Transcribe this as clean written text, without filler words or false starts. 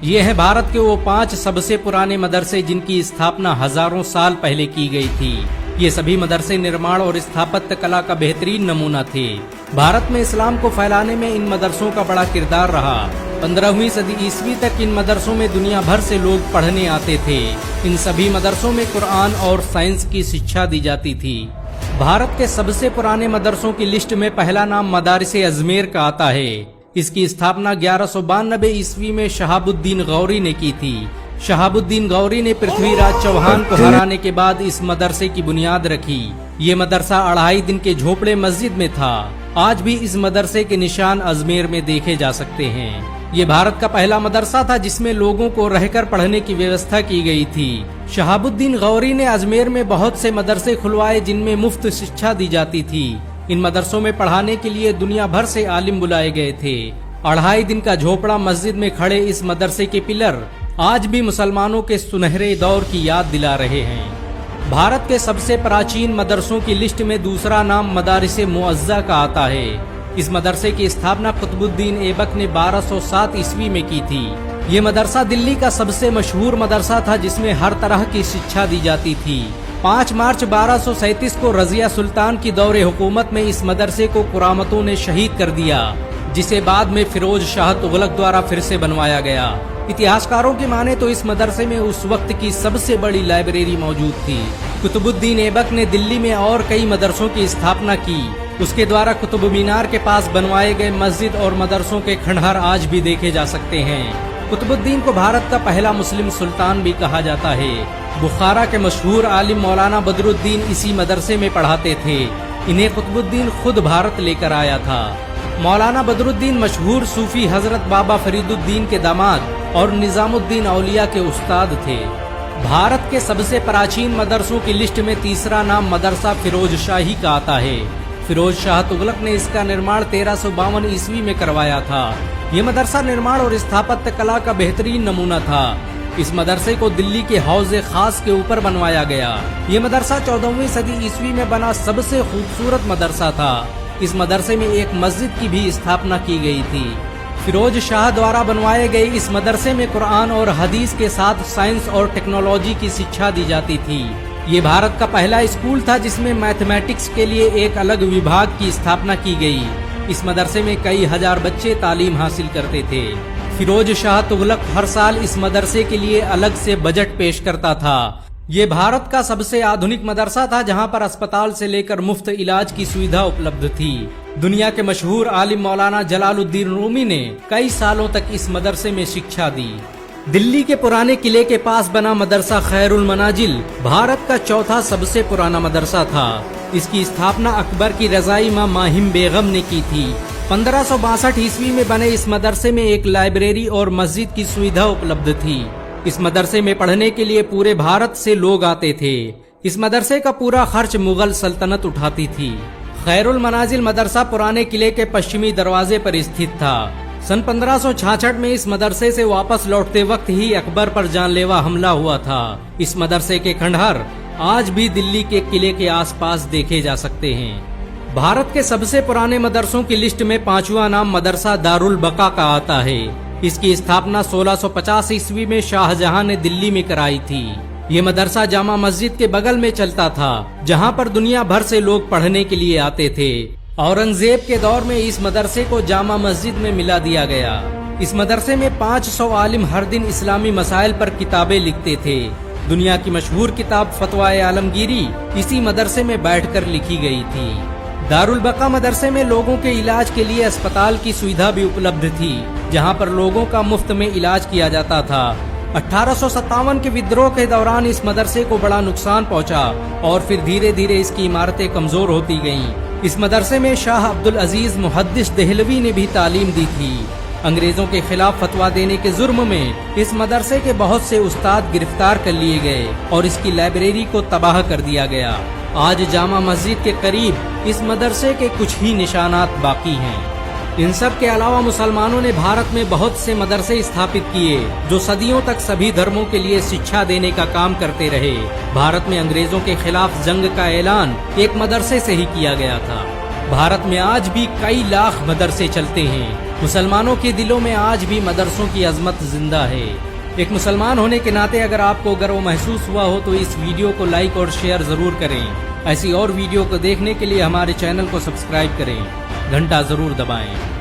ये है भारत के वो 5 सबसे पुराने मदरसे जिनकी स्थापना हजारों साल पहले की गई थी। ये सभी मदरसे निर्माण और स्थापत्य कला का बेहतरीन नमूना थे। भारत में इस्लाम को फैलाने में इन मदरसों का बड़ा किरदार रहा। 15वीं सदी ईस्वी तक इन मदरसों में दुनिया भर से लोग पढ़ने आते थे। इन सभी मदरसों में कुरान और साइंस की शिक्षा दी जाती थी। भारत के सबसे पुराने मदरसों की लिस्ट में पहला नाम मदारिस अजमेर का आता है। इसकी स्थापना 1192 ईस्वी में शहाबुद्दीन गौरी ने की थी। शहाबुद्दीन गौरी ने पृथ्वीराज चौहान को हराने के बाद इस मदरसे की बुनियाद रखी। ये मदरसा 2.5 दिन के झोपड़े मस्जिद में था। आज भी इस मदरसे के निशान अजमेर में देखे जा सकते हैं। ये भारत का पहला मदरसा था जिसमें लोगों को रहकर पढ़ने की व्यवस्था की गई थी। शहाबुद्दीन गौरी ने अजमेर में बहुत से मदरसे खुलवाए जिनमें मुफ्त शिक्षा दी जाती थी। इन मदरसों में पढ़ाने के लिए दुनिया भर से आलिम बुलाए गए थे। 2.5 दिन का झोपड़ा मस्जिद में खड़े इस मदरसे के पिलर आज भी मुसलमानों के सुनहरे दौर की याद दिला रहे हैं। भारत के सबसे प्राचीन मदरसों की लिस्ट में दूसरा नाम मदारिस मुअज़्ज़ा का आता है। इस मदरसे की स्थापना कुतुबुद्दीन ऐबक ने 1207 ईस्वी में की थी। ये मदरसा दिल्ली का सबसे मशहूर मदरसा था जिसमें हर तरह की शिक्षा दी जाती थी। 5 मार्च 1237 को रजिया सुल्तान की दौरे हुकूमत में इस मदरसे को कुरामतों ने शहीद कर दिया, जिसे बाद में फिरोज शाह तुगलक द्वारा फिर से बनवाया गया। इतिहासकारों की माने तो इस मदरसे में उस वक्त की सबसे बड़ी लाइब्रेरी मौजूद थी। कुतुबुद्दीन ऐबक ने दिल्ली में और कई मदरसों की स्थापना की। उसके द्वारा कुतुब मीनार के पास बनवाए गए मस्जिद और मदरसों के खंडहर आज भी देखे जा सकते हैं। कुतुबुद्दीन को भारत का पहला मुस्लिम सुल्तान भी कहा जाता है। बुखारा के मशहूर आलिम मौलाना बदरुद्दीन इसी मदरसे में पढ़ाते थे। इन्हें कुतुबुद्दीन खुद भारत लेकर आया था। मौलाना बदरुद्दीन मशहूर सूफी हजरत बाबा फरीदुद्दीन के दामाद और निजामुद्दीन औलिया के उस्ताद थे। भारत के सबसे प्राचीन मदरसों की लिस्ट में तीसरा नाम मदरसा फिरोज शाही का आता है। फिरोज शाह तुगलक ने इसका निर्माण 1352 ईस्वी में करवाया था। ये मदरसा निर्माण और स्थापत्य कला का बेहतरीन नमूना था। इस मदरसे को दिल्ली के हौज़े खास के ऊपर बनवाया गया। ये मदरसा 14वीं सदी ईस्वी में बना सबसे खूबसूरत मदरसा था। इस मदरसे में एक मस्जिद की भी स्थापना की गई थी। फिरोज शाह द्वारा बनवाए गए इस मदरसे में कुरान और हदीस के साथ साइंस और टेक्नोलॉजी की शिक्षा दी जाती थी। ये भारत का पहला स्कूल था जिसमें मैथमेटिक्स के लिए एक अलग विभाग की स्थापना की गई। इस मदरसे में कई हजार बच्चे तालीम हासिल करते थे। फिरोज शाह तुगलक हर साल इस मदरसे के लिए अलग से बजट पेश करता था। ये भारत का सबसे आधुनिक मदरसा था जहां पर अस्पताल से लेकर मुफ्त इलाज की सुविधा उपलब्ध थी। दुनिया के मशहूर आलिम मौलाना जलालुद्दीन रूमी ने कई सालों तक इस मदरसे में शिक्षा दी। दिल्ली के पुराने किले के पास बना मदरसा खैरुल मनाजिल भारत का चौथा सबसे पुराना मदरसा था। इसकी स्थापना अकबर की रजाई मां माहिम बेगम ने की थी। 1562 ईस्वी में बने इस मदरसे में एक लाइब्रेरी और मस्जिद की सुविधा उपलब्ध थी। इस मदरसे में पढ़ने के लिए पूरे भारत से लोग आते थे। इस मदरसे का पूरा खर्च मुगल सल्तनत उठाती थी। खैरुल मनाजिल मदरसा पुराने किले के पश्चिमी दरवाजे पर स्थित था। सन 1566 में इस मदरसे से वापस लौटते वक्त ही अकबर पर जानलेवा हमला हुआ था। इस मदरसे के खंडहर आज भी दिल्ली के किले के आसपास देखे जा सकते हैं। भारत के सबसे पुराने मदरसों की लिस्ट में 5वां नाम मदरसा दारुल बका का आता है। इसकी स्थापना 1650 ईस्वी में शाहजहां ने दिल्ली में कराई थी। ये मदरसा जामा मस्जिद के बगल में चलता था, जहां पर दुनिया भर से लोग पढ़ने के लिए आते थे। औरंगजेब के दौर में इस मदरसे को जामा मस्जिद में मिला दिया गया। इस मदरसे में 500 आलिम हर दिन इस्लामी मसाइल पर किताबें लिखते थे। दुनिया की मशहूर किताब फतवाए आलमगीरी इसी मदरसे में बैठकर लिखी गई थी। दारुल बका मदरसे में लोगों के इलाज के लिए अस्पताल की सुविधा भी उपलब्ध थी, जहां पर लोगों का मुफ्त में इलाज किया जाता था। 1857 के विद्रोह के दौरान इस मदरसे को बड़ा नुकसान पहुंचा और फिर धीरे धीरे इसकी इमारतें कमजोर होती गईं। इस मदरसे में शाह अब्दुल अजीज मुहद्दिस देहलवी ने भी तालीम दी थी। अंग्रेजों के खिलाफ फतवा देने के जुर्म में इस मदरसे के बहुत से उस्ताद गिरफ्तार कर लिए गए और इसकी लाइब्रेरी को तबाह कर दिया गया। आज जामा मस्जिद के करीब इस मदरसे के कुछ ही निशानात बाकी हैं। इन सब के अलावा मुसलमानों ने भारत में बहुत से मदरसे स्थापित किए जो सदियों तक सभी धर्मों के लिए शिक्षा देने का काम करते रहे। भारत में अंग्रेजों के खिलाफ जंग का ऐलान एक मदरसे से ही किया गया था। भारत में आज भी कई लाख मदरसे चलते हैं। मुसलमानों के दिलों में आज भी मदरसों की अजमत जिंदा है। एक मुसलमान होने के नाते अगर आपको गर्व महसूस हुआ हो तो इस वीडियो को लाइक और शेयर जरूर करें। ऐसी और वीडियो को देखने के लिए हमारे चैनल को सब्सक्राइब करें, घंटा जरूर दबाएं।